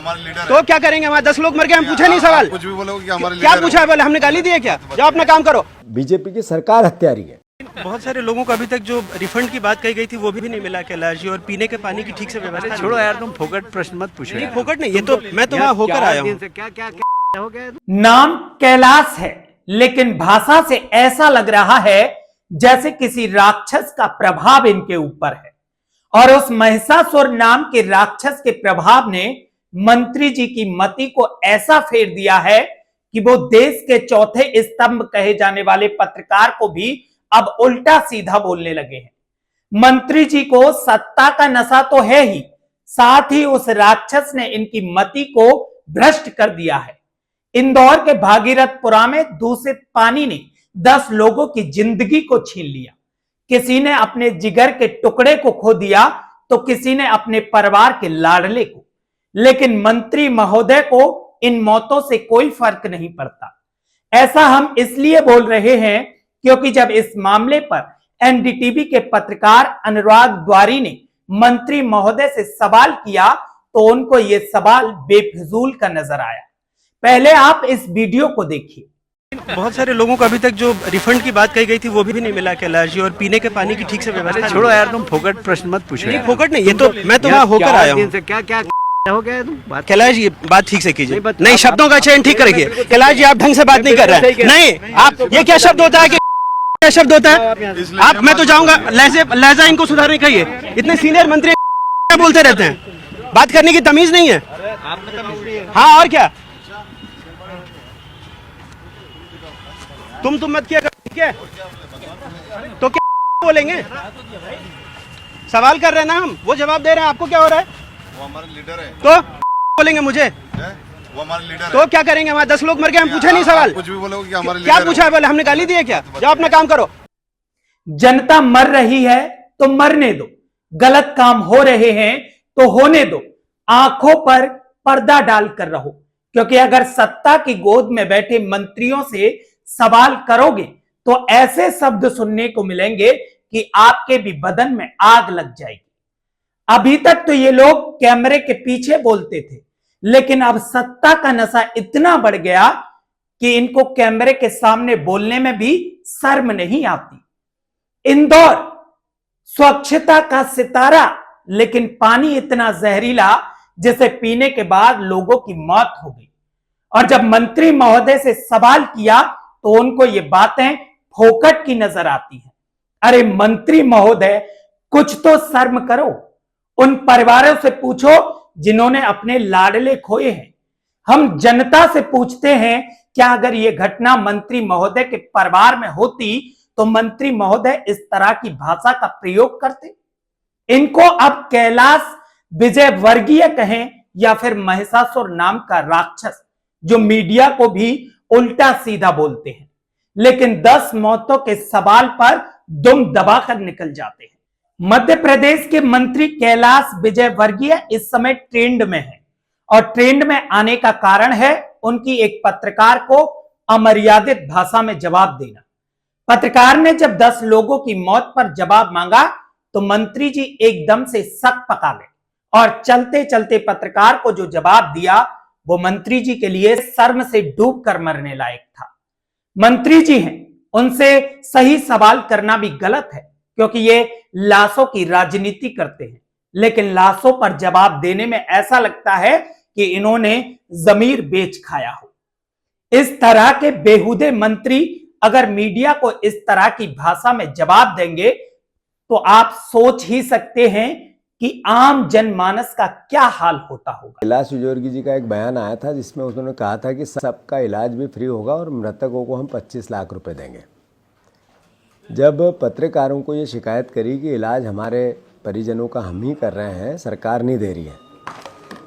हमारे लीडर तो क्या करेंगे? हमारे 10 लोग मर गए, हम पूछे नहीं सवाल। कुछ भी बोलोगे कि हमारे क्या लीडर पूछा है? बोले हमने गाली दी है क्या? जाओ अपना काम करो। बीजेपी की सरकार हत्यारी है। बहुत सारे लोगों को अभी तक जो रिफंड की बात कही गई थी वो भी नहीं मिला कैलाश जी, और पीने के पानी की ठीक से व्यवस्था छोड़ो यार, तुम फोकट प्रश्न मत पूछो नहीं, यार। फोकट नहीं, ये तो मैं तो वहां होकर आया हूँ। क्या क्या हो गया? नाम कैलाश है, लेकिन भाषा से ऐसा लग रहा है जैसे किसी राक्षस का प्रभाव इनके ऊपर है। और उस महिषासुर नाम के राक्षस के प्रभाव ने मंत्री जी की मति को ऐसा फेर दिया है कि वो देश के चौथे स्तंभ कहे जाने वाले पत्रकार को भी अब उल्टा सीधा बोलने लगे हैं। मंत्री जी को सत्ता का नशा तो है ही, साथ ही उस राक्षस ने इनकी मति को भ्रष्ट कर दिया है। इंदौर के भागीरथपुरा में दूषित पानी ने 10 लोगों की जिंदगी को छीन लिया। किसी ने अपने जिगर के टुकड़े को खो दिया तो किसी ने अपने परिवार के लाडले को। लेकिन मंत्री महोदय को इन मौतों से कोई फर्क नहीं पड़ता। ऐसा हम इसलिए बोल रहे हैं क्योंकि जब इस मामले पर एनडीटीवी के पत्रकार अनुराग द्वारी ने मंत्री महोदय से सवाल किया तो उनको यह सवाल बेफिजूल का नजर आया। पहले आप इस वीडियो को देखिए। बहुत सारे लोगों को अभी तक जो रिफंड की बात कही गई थी वो भी नहीं मिला कैलाश जी, और पीने के पानी की ठीक से व्यवस्था छोड़ो यार, तुम फोकट प्रश्न मत पूछो नहीं, यार। फोकट नहीं, ये तो मैं तो वहां होकर आया हूँ। क्या क्या हो गया? तुम बात कैलाश जी बात ठीक से कीजिए, नहीं, नहीं शब्दों का चयन ठीक करेंगे। कैलाश जी आप ढंग से बात नहीं कर रहे हैं। नहीं, आप ये क्या शब्द होता है कि क्या शब्द होता है? आप मैं तो जाऊंगा, लहजा इनको सुधारने कहिए। इतने सीनियर मंत्री बोलते रहते हैं, बात करने की तमीज नहीं है। हाँ और क्या, तुम मत किया कर, ठीक है? तो क्या बोलेंगे? सवाल कर रहे हैं ना हम, वो जवाब दे रहे हैं, आपको क्या हो रहा है? वो हमारे लीडर है। तो बोलेंगे मुझे, वो हमारे लीडर तो क्या करेंगे? हमारे 10 लोग मर गए, हम पूछे नहीं सवाल। कुछ भी बोलोगे कि हमारे क्या पूछा है? बोले हमने गाली दी है क्या? जाओ अपना काम करो। जनता मर रही है तो मरने दो, गलत काम हो रहे हैं तो होने दो, आंखों पर पर्दा डालकर रहो। क्योंकि अगर सत्ता की गोद में बैठे मंत्रियों से सवाल करोगे तो ऐसे शब्द सुनने को मिलेंगे कि आपके भी बदन में आग लग जाएगी। अभी तक तो ये लोग कैमरे के पीछे बोलते थे, लेकिन अब सत्ता का नशा इतना बढ़ गया कि इनको कैमरे के सामने बोलने में भी शर्म नहीं आती। इंदौर स्वच्छता का सितारा, लेकिन पानी इतना जहरीला जिसे पीने के बाद लोगों की मौत हो गई। और जब मंत्री महोदय से सवाल किया तो उनको ये बातें फोकट की नजर आती हैं। अरे मंत्री महोदय, कुछ तो शर्म करो। उन परिवारों से पूछो जिन्होंने अपने लाडले खोए हैं। हम जनता से पूछते हैं, क्या अगर ये घटना मंत्री महोदय के परिवार में होती तो मंत्री महोदय इस तरह की भाषा का प्रयोग करते? इनको अब कैलाश विजयवर्गीय कहें या फिर महिषासुर नाम का राक्षस, जो मीडिया को भी उल्टा सीधा बोलते हैं, लेकिन 10 मौतों के सवाल पर दुम दबाकर निकल जाते हैं। मध्य प्रदेश के मंत्री कैलाश विजयवर्गीय इस समय ट्रेंड में है, और ट्रेंड में आने का कारण है उनकी एक पत्रकार को अमर्यादित भाषा में जवाब देना। पत्रकार ने जब 10 लोगों की मौत पर जवाब मांगा तो मंत्री जी एकदम से सक पका गए और चलते चलते पत्रकार को जो जवाब दिया वो मंत्री जी के लिए शर्म से डूबकर मरने लायक था। मंत्री जी हैं, उनसे सही सवाल करना भी गलत है क्योंकि ये लाशों की राजनीति करते हैं, लेकिन लाशों पर जवाब देने में ऐसा लगता है कि इन्होंने जमीर बेच खाया हो। इस तरह के बेहुदे मंत्री अगर मीडिया को इस तरह की भाषा में जवाब देंगे तो आप सोच ही सकते हैं कि आम जनमानस का क्या हाल होता होगा। कैलाश विजयवर्गीय जी का एक बयान आया था जिसमें उन्होंने कहा था कि सबका इलाज भी फ्री होगा और मृतकों को हम 25 लाख रुपए देंगे। जब पत्रकारों को ये शिकायत करी कि इलाज हमारे परिजनों का हम ही कर रहे हैं, सरकार नहीं दे रही है,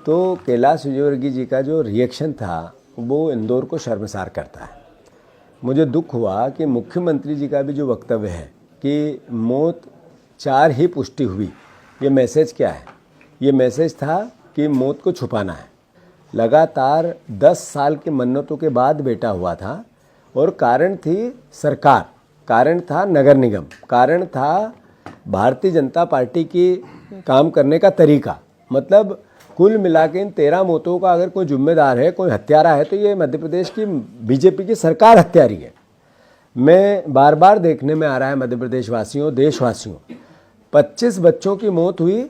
तो कैलाश विजयवर्गीय जी का जो रिएक्शन था वो इंदौर को शर्मसार करता है। मुझे दुख हुआ कि मुख्यमंत्री जी का भी जो वक्तव्य है कि मौत 4 ही पुष्टि हुई, ये मैसेज क्या है? ये मैसेज था कि मौत को छुपाना है। लगातार 10 साल की मन्नतों के बाद बेटा हुआ था और कारण थी सरकार, कारण था नगर निगम, कारण था भारतीय जनता पार्टी की काम करने का तरीका। मतलब कुल मिला के इन 13 मौतों का अगर कोई जिम्मेदार है, कोई हत्यारा है, तो ये मध्य प्रदेश की बीजेपी की सरकार हत्यारी है। मैं बार बार देखने में आ रहा है मध्य प्रदेश वासियों, देशवासियों, 25 बच्चों की मौत हुई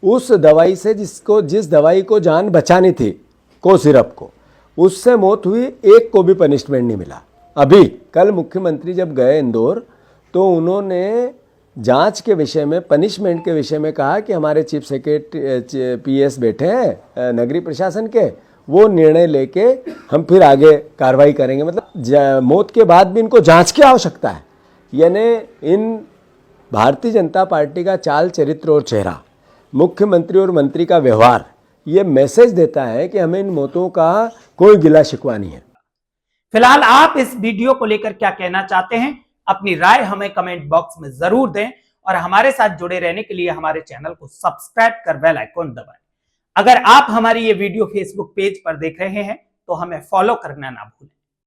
उस दवाई से जिस दवाई को जान बचानी थी, को सिरप को, उससे मौत हुई, एक को भी पनिशमेंट नहीं मिला। अभी कल मुख्यमंत्री जब गए इंदौर तो उन्होंने जांच के विषय में, पनिशमेंट के विषय में कहा कि हमारे चीफ सेक्रेटरी पीएस बैठे हैं नगरीय प्रशासन के, वो निर्णय लेके हम फिर आगे कार्रवाई करेंगे। मतलब मौत के बाद भी इनको जांच की आवश्यकता है। यानी इन भारतीय जनता पार्टी का चाल चरित्र और चेहरा, मुख्यमंत्री और मंत्री का व्यवहार, ये मैसेज देता है कि हमें इन मौतों का कोई गिला शिकवा नहीं है। फिलहाल आप इस वीडियो को लेकर क्या कहना चाहते हैं, अपनी राय हमें कमेंट बॉक्स में जरूर दें और हमारे साथ जुड़े रहने के लिए हमारे चैनल को सब्सक्राइब कर बेल आइकॉन दबाएं। अगर आप हमारी ये वीडियो फेसबुक पेज पर देख रहे हैं तो हमें फॉलो करना ना भूलें।